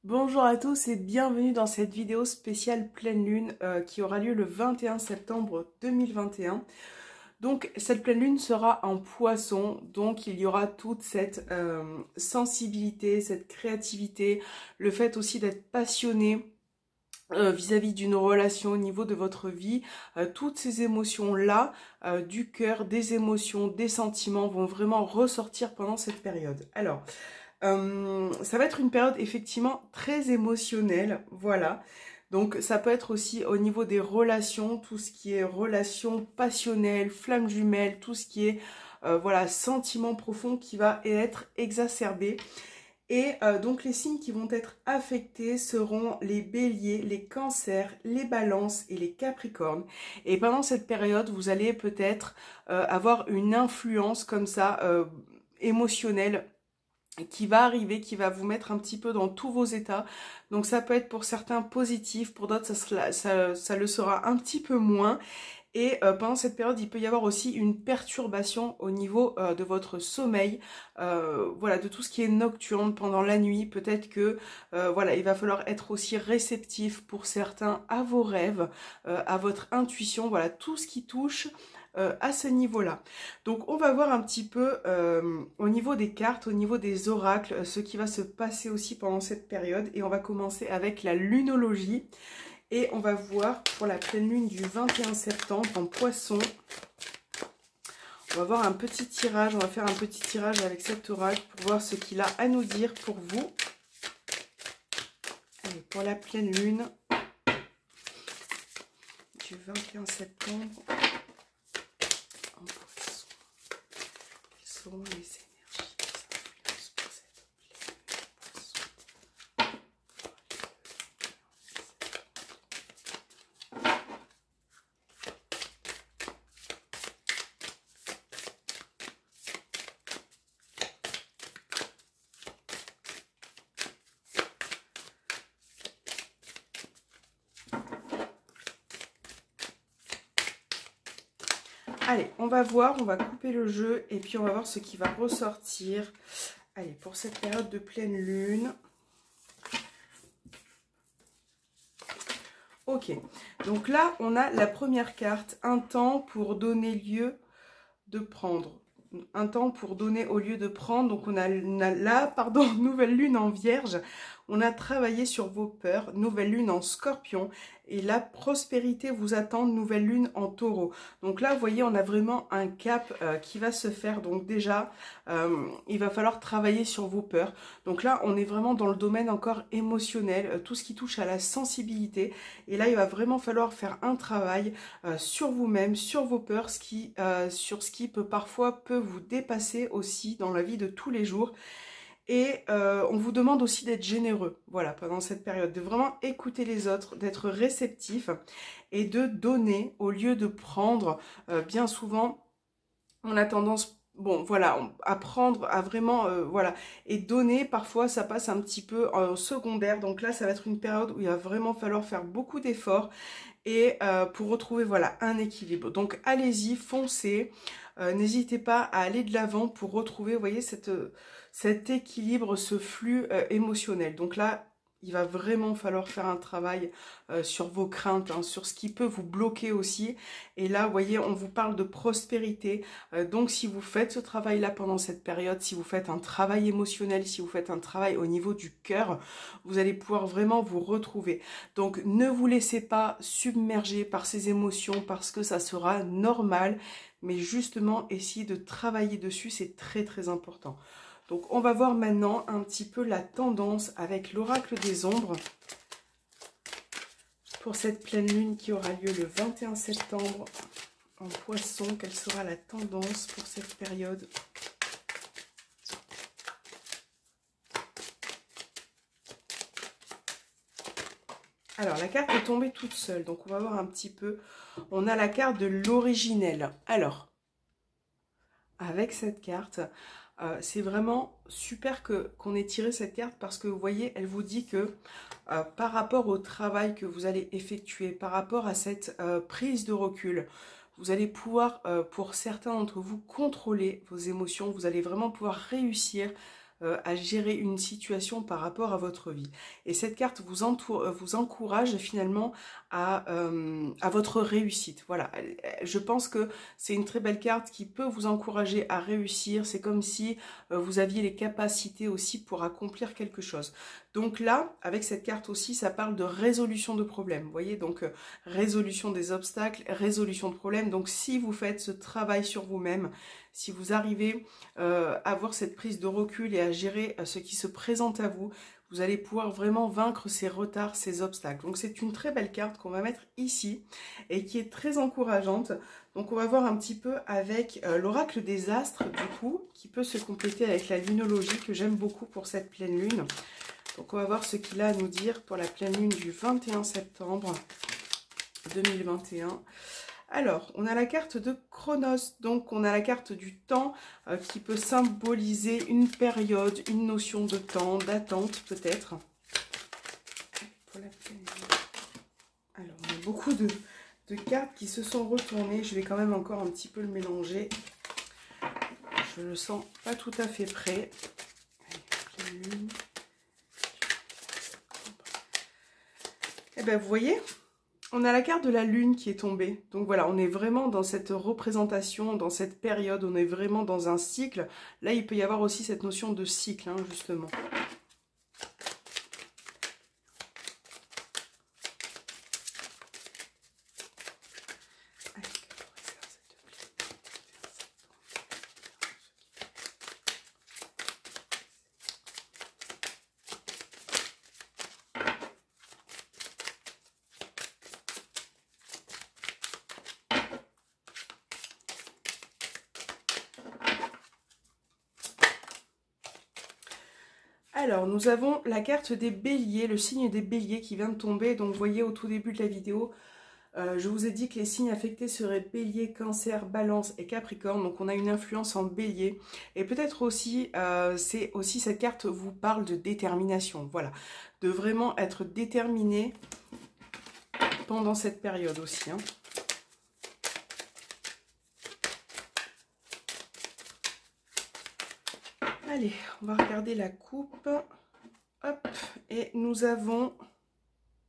Bonjour à tous et bienvenue dans cette vidéo spéciale pleine lune qui aura lieu le 21 septembre 2021. Donc cette pleine lune sera en poisson, donc il y aura toute cette sensibilité, cette créativité, le fait aussi d'être passionné vis-à-vis d'une relation au niveau de votre vie, toutes ces émotions-là, du cœur, des émotions, des sentiments vont vraiment ressortir pendant cette période. Alors, ça va être une période effectivement très émotionnelle, voilà. Donc ça peut être aussi au niveau des relations, tout ce qui est relations passionnelles, flammes jumelles, tout ce qui est voilà, sentiment profond qui va être exacerbé. Et donc les signes qui vont être affectés seront les béliers, les cancers, les balances et les capricornes. Et pendant cette période, vous allez peut-être avoir une influence comme ça émotionnelle qui va arriver, qui va vous mettre un petit peu dans tous vos états. Donc ça peut être pour certains positif, pour d'autres ça le sera un petit peu moins. Et pendant cette période, il peut y avoir aussi une perturbation au niveau de votre sommeil, voilà, de tout ce qui est nocturne pendant la nuit. Peut-être que voilà, il va falloir être aussi réceptif pour certains à vos rêves, à votre intuition, voilà, tout ce qui touche à ce niveau-là. Donc on va voir un petit peu au niveau des cartes, au niveau des oracles, ce qui va se passer aussi pendant cette période. Et on va commencer avec la lunologie. Et on va voir pour la pleine lune du 21 septembre en poisson. On va voir un petit tirage, on va faire un petit tirage avec cet oracle pour voir ce qu'il a à nous dire pour vous. Allez, pour la pleine lune du 21 septembre en poisson. Quelles seront les énergies, les influences pour cette pleine lune en poisson? Allez, on va voir, on va couper le jeu et puis on va voir ce qui va ressortir. Allez, pour cette période de pleine lune. Ok, donc là, on a la première carte, un temps pour donner lieu de prendre. Un temps pour donner au lieu de prendre. Donc on a là, pardon, nouvelle lune en vierge. On a travaillé sur vos peurs, nouvelle lune en scorpion. Et la prospérité vous attend, nouvelle lune en taureau. Donc là, vous voyez, on a vraiment un cap qui va se faire. Donc déjà, il va falloir travailler sur vos peurs. Donc là, on est vraiment dans le domaine encore émotionnel, tout ce qui touche à la sensibilité. Et là, il va vraiment falloir faire un travail sur vous-même, sur vos peurs, sur ce qui parfois peut vous dépasser aussi dans la vie de tous les jours. Et on vous demande aussi d'être généreux, voilà, pendant cette période, de vraiment écouter les autres, d'être réceptif et de donner au lieu de prendre. Bien souvent, on a tendance, bon, voilà, à prendre, à vraiment, voilà, et donner, parfois, ça passe un petit peu en secondaire. Donc là, ça va être une période où il va vraiment falloir faire beaucoup d'efforts et pour retrouver, voilà, un équilibre. Donc allez-y, foncez, n'hésitez pas à aller de l'avant pour retrouver, vous voyez, cet équilibre, ce flux émotionnel. Donc là, il va vraiment falloir faire un travail sur vos craintes, hein, sur ce qui peut vous bloquer aussi. Et là, vous voyez, on vous parle de prospérité. Donc si vous faites ce travail-là pendant cette période, si vous faites un travail émotionnel, si vous faites un travail au niveau du cœur, vous allez pouvoir vraiment vous retrouver. Donc ne vous laissez pas submerger par ces émotions parce que ça sera normal. Mais justement, essayez de travailler dessus, c'est très très important. Donc on va voir maintenant un petit peu la tendance avec l'oracle des ombres pour cette pleine lune qui aura lieu le 21 septembre en poisson. Quelle sera la tendance pour cette période ? Alors la carte est tombée toute seule, donc on va voir un petit peu. On a la carte de l'originel. Alors, avec cette carte, c'est vraiment super qu'on ait tiré cette carte parce que vous voyez, elle vous dit que par rapport au travail que vous allez effectuer, par rapport à cette prise de recul, vous allez pouvoir, pour certains d'entre vous, contrôler vos émotions. Vous allez vraiment pouvoir réussir à gérer une situation par rapport à votre vie. Et cette carte vous encourage finalement à votre réussite. Voilà, je pense que c'est une très belle carte qui peut vous encourager à réussir. C'est comme si vous aviez les capacités aussi pour accomplir quelque chose. Donc là, avec cette carte aussi, ça parle de résolution de problèmes. Vous voyez, donc résolution des obstacles, résolution de problèmes. Donc si vous faites ce travail sur vous-même, si vous arrivez à avoir cette prise de recul et à gérer ce qui se présente à vous, vous allez pouvoir vraiment vaincre ces retards, ces obstacles. Donc c'est une très belle carte qu'on va mettre ici et qui est très encourageante. Donc on va voir un petit peu avec l'oracle des astres du coup, qui peut se compléter avec la lunologie que j'aime beaucoup pour cette pleine lune. Donc on va voir ce qu'il a à nous dire pour la pleine lune du 21 septembre 2021. Alors, on a la carte de Chronos, donc on a la carte du temps qui peut symboliser une période, une notion de temps, d'attente peut-être. Alors, on a beaucoup de cartes qui se sont retournées. Je vais quand même encore un petit peu le mélanger. Je le sens pas tout à fait prêt. Allez, et bien, vous voyez, on a la carte de la lune qui est tombée. Donc voilà, on est vraiment dans cette représentation, dans cette période, on est vraiment dans un cycle. Là, il peut y avoir aussi cette notion de cycle, hein, justement. Alors, nous avons la carte des béliers, le signe des béliers qui vient de tomber. Donc, vous voyez, au tout début de la vidéo, je vous ai dit que les signes affectés seraient bélier, cancer, balance et capricorne. Donc, on a une influence en bélier. Et peut-être aussi, cette carte vous parle de détermination. Voilà, de vraiment être déterminé pendant cette période aussi, hein. Allez, on va regarder la coupe. Hop, et nous avons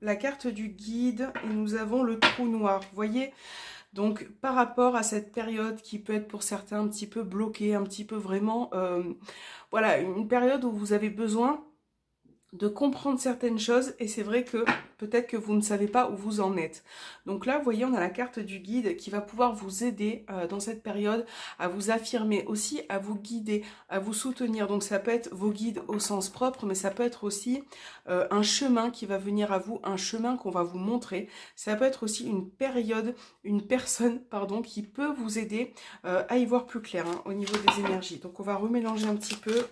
la carte du guide et nous avons le trou noir. Vous voyez, donc par rapport à cette période qui peut être pour certains un petit peu bloquée, un petit peu vraiment, voilà, une période où vous avez besoin de comprendre certaines choses et c'est vrai que peut-être que vous ne savez pas où vous en êtes. Donc là, vous voyez, on a la carte du guide qui va pouvoir vous aider dans cette période à vous affirmer, aussi à vous guider, à vous soutenir. Donc ça peut être vos guides au sens propre, mais ça peut être aussi un chemin qui va venir à vous, un chemin qu'on va vous montrer. Ça peut être aussi une période, une personne, pardon, qui peut vous aider à y voir plus clair, hein, au niveau des énergies. Donc on va remélanger un petit peu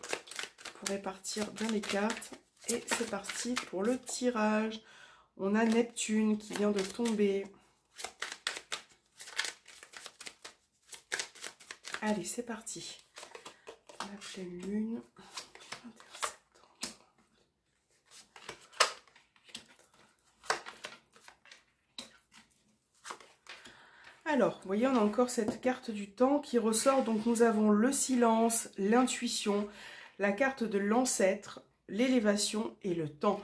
pour répartir bien les cartes. Et c'est parti pour le tirage. On a Neptune qui vient de tomber. Allez, c'est parti. La pleine lune. 21 septembre. Alors, vous voyez, on a encore cette carte du temps qui ressort. Donc, nous avons le silence, l'intuition, la carte de l'ancêtre, l'élévation et le temps.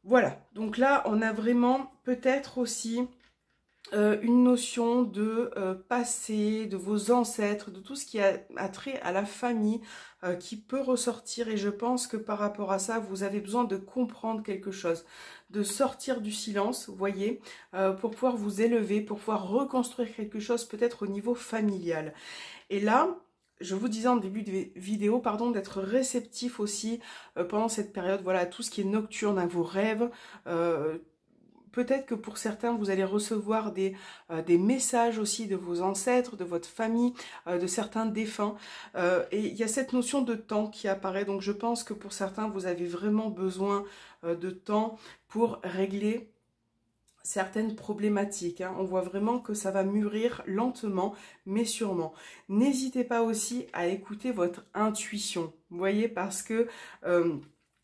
Voilà, donc là on a vraiment peut-être aussi une notion de passé, de vos ancêtres, de tout ce qui a trait à la famille qui peut ressortir, et je pense que par rapport à ça vous avez besoin de comprendre quelque chose, de sortir du silence, vous voyez, pour pouvoir vous élever, pour pouvoir reconstruire quelque chose peut-être au niveau familial. Et là, je vous disais en début de vidéo, pardon, d'être réceptif aussi pendant cette période, voilà, tout ce qui est nocturne, à vos rêves. Peut-être que pour certains, vous allez recevoir des messages aussi de vos ancêtres, de votre famille, de certains défunts. Et il y a cette notion de temps qui apparaît. Donc je pense que pour certains, vous avez vraiment besoin de temps pour régler certaines problématiques, hein. On voit vraiment que ça va mûrir lentement mais sûrement. N'hésitez pas aussi à écouter votre intuition, vous voyez, parce que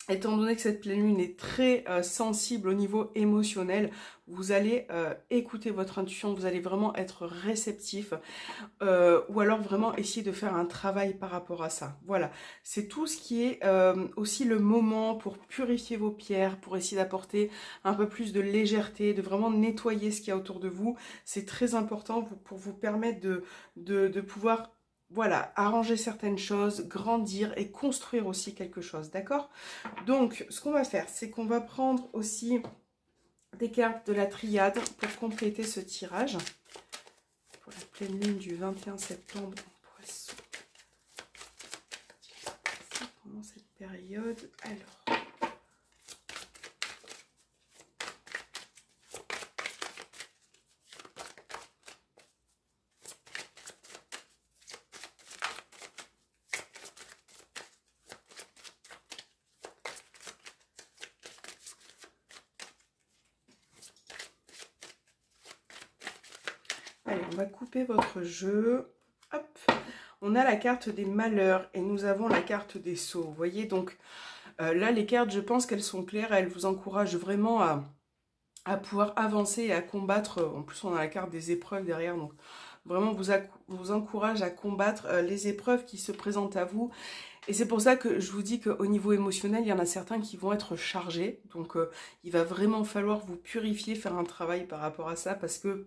étant donné que cette pleine lune est très sensible au niveau émotionnel, vous allez écouter votre intuition, vous allez vraiment être réceptif, ou alors vraiment essayer de faire un travail par rapport à ça. Voilà, c'est tout ce qui est aussi le moment pour purifier vos pierres, pour essayer d'apporter un peu plus de légèreté, de vraiment nettoyer ce qu'il y a autour de vous. C'est très important pour vous permettre de pouvoir... Voilà, arranger certaines choses, grandir et construire aussi quelque chose, d'accord? Donc, ce qu'on va faire, c'est qu'on va prendre aussi des cartes de la triade pour compléter ce tirage. Pour la pleine lune du 21 septembre en Poisson. Pendant cette période, alors... Allez, on va couper votre jeu. Hop. On a la carte des malheurs et nous avons la carte des sceaux. Vous voyez, donc là, les cartes, je pense qu'elles sont claires. Elles vous encouragent vraiment à pouvoir avancer et à combattre. En plus, on a la carte des épreuves derrière. Donc, vraiment, vous encourage à combattre les épreuves qui se présentent à vous. Et c'est pour ça que je vous dis qu'au niveau émotionnel, il y en a certains qui vont être chargés. Donc, il va vraiment falloir vous purifier, faire un travail par rapport à ça parce que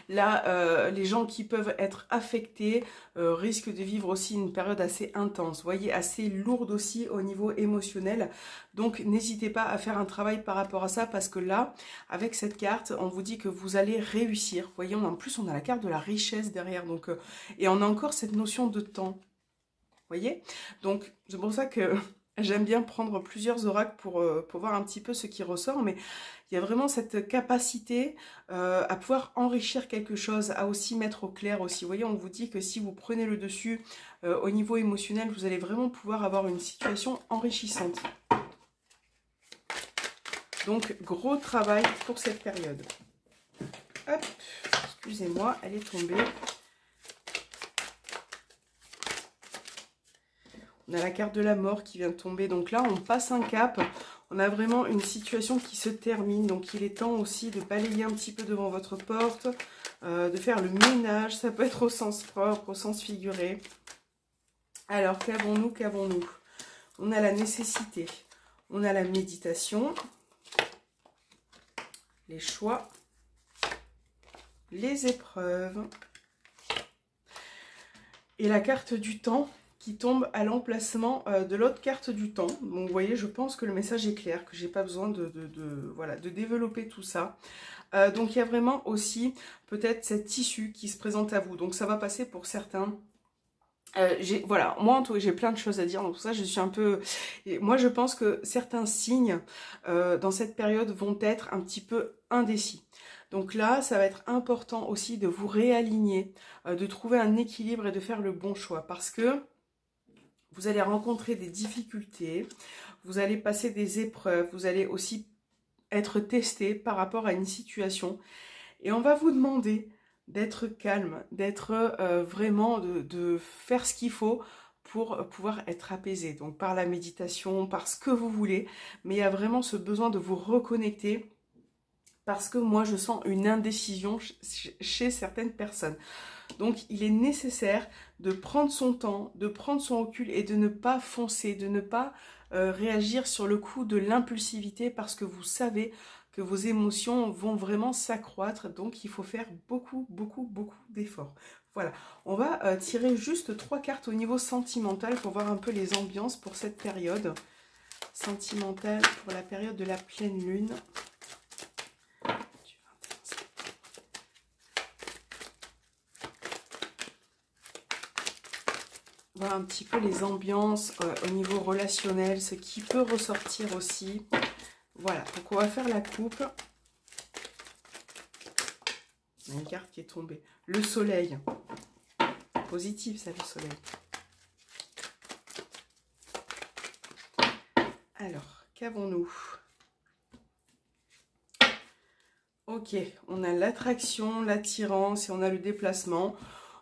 là, les gens qui peuvent être affectés risquent de vivre aussi une période assez intense, vous voyez, assez lourde aussi au niveau émotionnel. Donc, n'hésitez pas à faire un travail par rapport à ça parce que là, avec cette carte, on vous dit que vous allez réussir. Vous voyez, en plus, on a la carte de la richesse derrière. Donc, et on a encore cette notion de temps. Vous voyez? Donc, c'est pour ça que... J'aime bien prendre plusieurs oracles pour voir un petit peu ce qui ressort, mais il y a vraiment cette capacité à pouvoir enrichir quelque chose, à aussi mettre au clair aussi. Vous voyez, on vous dit que si vous prenez le dessus au niveau émotionnel, vous allez vraiment pouvoir avoir une situation enrichissante. Donc, gros travail pour cette période. Hop, excusez-moi, elle est tombée. On a la carte de la mort qui vient de tomber. Donc là, on passe un cap. On a vraiment une situation qui se termine. Donc il est temps aussi de balayer un petit peu devant votre porte, de faire le ménage. Ça peut être au sens propre, au sens figuré. Alors, qu'avons-nous, qu'avons-nous? On a la nécessité. On a la méditation. Les choix. Les épreuves. Et la carte du temps qui tombe à l'emplacement de l'autre carte du temps. Donc vous voyez, je pense que le message est clair, que j'ai pas besoin voilà, de développer tout ça. Donc il y a vraiment aussi peut-être cette issue qui se présente à vous. Donc ça va passer pour certains. Voilà, moi en tout cas j'ai plein de choses à dire, donc pour ça je suis un peu... Moi je pense que certains signes dans cette période vont être un petit peu indécis. Donc là, ça va être important aussi de vous réaligner, de trouver un équilibre et de faire le bon choix. Parce que vous allez rencontrer des difficultés, vous allez passer des épreuves, vous allez aussi être testé par rapport à une situation. Et on va vous demander d'être calme, d'être vraiment, de faire ce qu'il faut pour pouvoir être apaisé. Donc par la méditation, par ce que vous voulez. Mais il y a vraiment ce besoin de vous reconnecter parce que moi je sens une indécision chez certaines personnes. Donc il est nécessaire de prendre son temps, de prendre son recul et de ne pas foncer, de ne pas réagir sur le coup de l'impulsivité parce que vous savez que vos émotions vont vraiment s'accroître. Donc il faut faire beaucoup d'efforts. Voilà, on va tirer juste 3 cartes au niveau sentimental pour voir un peu les ambiances pour cette période sentimentale, pour la période de la pleine lune. Voir un petit peu les ambiances au niveau relationnel, ce qui peut ressortir aussi. Voilà, donc on va faire la coupe. On a une carte qui est tombée. Le soleil. Positif, ça, le soleil. Alors, qu'avons-nous? Ok, on a l'attraction, l'attirance et on a le déplacement.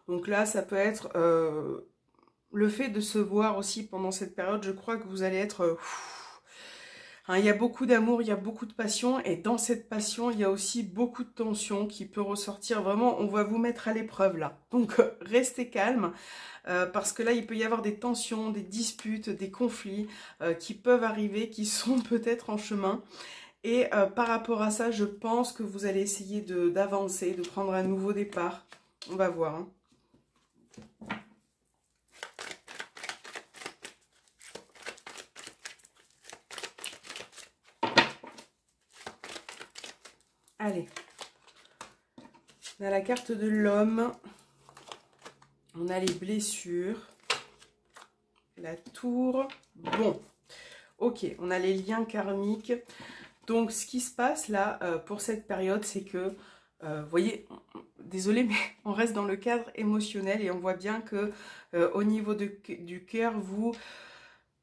Donc là, ça peut être... le fait de se voir aussi pendant cette période, je crois que vous allez être Hein, il y a beaucoup d'amour, il y a beaucoup de passion et dans cette passion, il y a aussi beaucoup de tension qui peut ressortir. Vraiment, on va vous mettre à l'épreuve là. Donc, restez calme parce que là, il peut y avoir des tensions, des disputes, des conflits qui peuvent arriver, qui sont peut-être en chemin. Et par rapport à ça, je pense que vous allez essayer d'avancer, de prendre un nouveau départ. On va voir. Hein. Allez, on a la carte de l'homme, on a les blessures, la tour, bon, ok, on a les liens karmiques. Donc ce qui se passe là pour cette période, c'est que, vous voyez, désolé, mais on reste dans le cadre émotionnel et on voit bien que au niveau du cœur, vous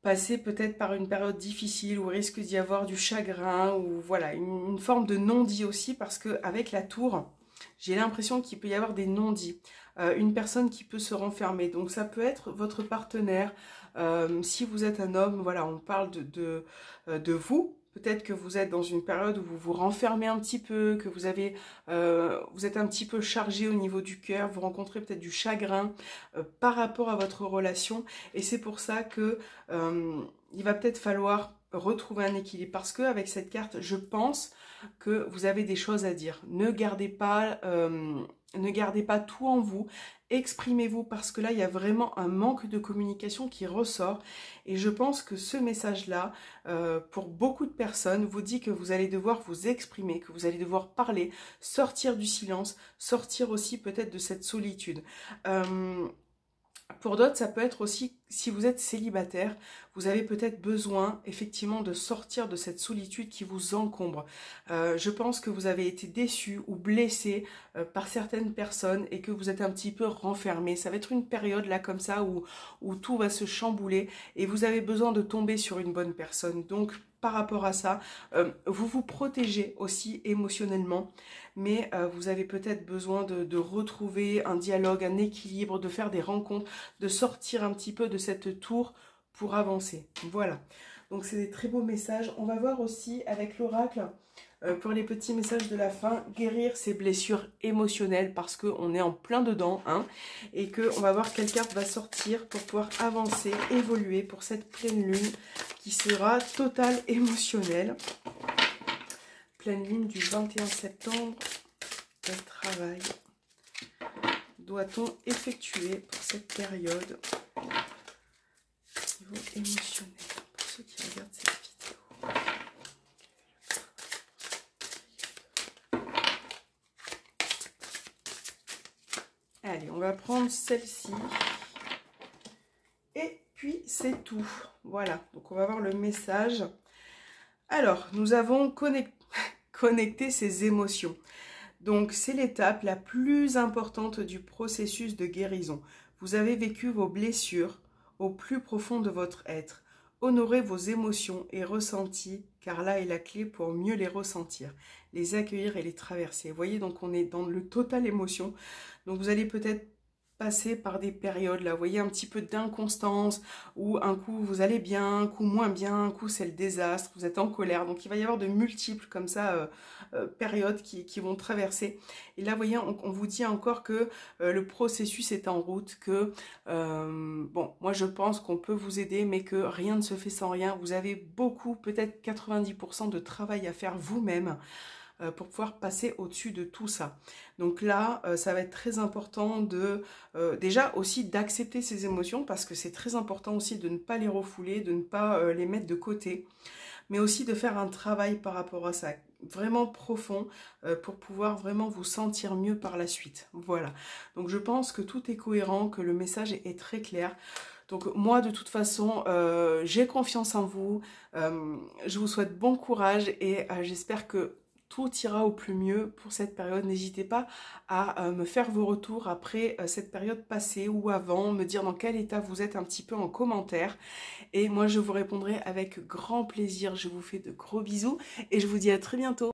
passer peut-être par une période difficile où il risque d'y avoir du chagrin ou voilà, une forme de non-dit aussi parce qu'avec la tour, j'ai l'impression qu'il peut y avoir des non-dits. Une personne qui peut se renfermer. Donc ça peut être votre partenaire. Si vous êtes un homme, voilà, on parle de vous. Peut-être que vous êtes dans une période où vous vous renfermez un petit peu, que vous êtes un petit peu chargé au niveau du cœur, vous rencontrez peut-être du chagrin par rapport à votre relation. Et c'est pour ça que il va peut-être falloir retrouver un équilibre. Parce qu'avec cette carte, je pense que vous avez des choses à dire. Ne gardez pas tout en vous. Exprimez-vous parce que là, il y a vraiment un manque de communication qui ressort. Et je pense que ce message-là, pour beaucoup de personnes, vous dit que vous allez devoir vous exprimer, que vous allez devoir parler, sortir du silence, sortir aussi peut-être de cette solitude. Pour d'autres, ça peut être aussi, si vous êtes célibataire, vous avez peut-être besoin effectivement de sortir de cette solitude qui vous encombre. Je pense que vous avez été déçu ou blessé par certaines personnes et que vous êtes un petit peu renfermé. Ça va être une période là comme ça où tout va se chambouler et vous avez besoin de tomber sur une bonne personne. Donc par rapport à ça, vous vous protégez aussi émotionnellement, mais vous avez peut-être besoin de retrouver un dialogue, un équilibre, de faire des rencontres, de sortir un petit peu de cette tour pour avancer. Voilà, donc c'est des très beaux messages. On va voir aussi avec l'oracle, pour les petits messages de la fin, guérir ses blessures émotionnelles parce qu'on est en plein dedans, hein, et qu'on va voir quelle carte va sortir pour pouvoir avancer, évoluer pour cette pleine lune qui sera totale émotionnelle. Pleine lune du 21 septembre, quel travail doit-on effectuer pour cette période au niveau émotionnel pour ceux qui regardent cette vidéo? Allez, on va prendre celle-ci. Et puis, c'est tout. Voilà, donc on va voir le message. Alors, nous avons connecté ces émotions. Donc, c'est l'étape la plus importante du processus de guérison. Vous avez vécu vos blessures au plus profond de votre être. Honorez vos émotions et ressentis, car là est la clé pour mieux les ressentir, les accueillir et les traverser. Vous voyez, donc on est dans le total émotion. Donc, vous allez peut-être passer par des périodes, là, vous voyez, un petit peu d'inconstance, où un coup vous allez bien, un coup moins bien, un coup c'est le désastre, vous êtes en colère, donc il va y avoir de multiples comme ça périodes qui vont traverser. Et là, vous voyez, on vous dit encore que le processus est en route, que, bon, moi je pense qu'on peut vous aider, mais que rien ne se fait sans rien. Vous avez beaucoup, peut-être 90% de travail à faire vous-même, pour pouvoir passer au-dessus de tout ça. Donc là, ça va être très important de déjà aussi d'accepter ces émotions parce que c'est très important aussi de ne pas les refouler, de ne pas les mettre de côté, mais aussi de faire un travail par rapport à ça, vraiment profond, pour pouvoir vraiment vous sentir mieux par la suite. Voilà. Donc je pense que tout est cohérent, que le message est très clair. Donc moi, de toute façon, j'ai confiance en vous. Je vous souhaite bon courage et j'espère que tout ira au plus mieux pour cette période. N'hésitez pas à me faire vos retours après cette période passée ou avant, me dire dans quel état vous êtes un petit peu en commentaire. Et moi, je vous répondrai avec grand plaisir. Je vous fais de gros bisous et je vous dis à très bientôt.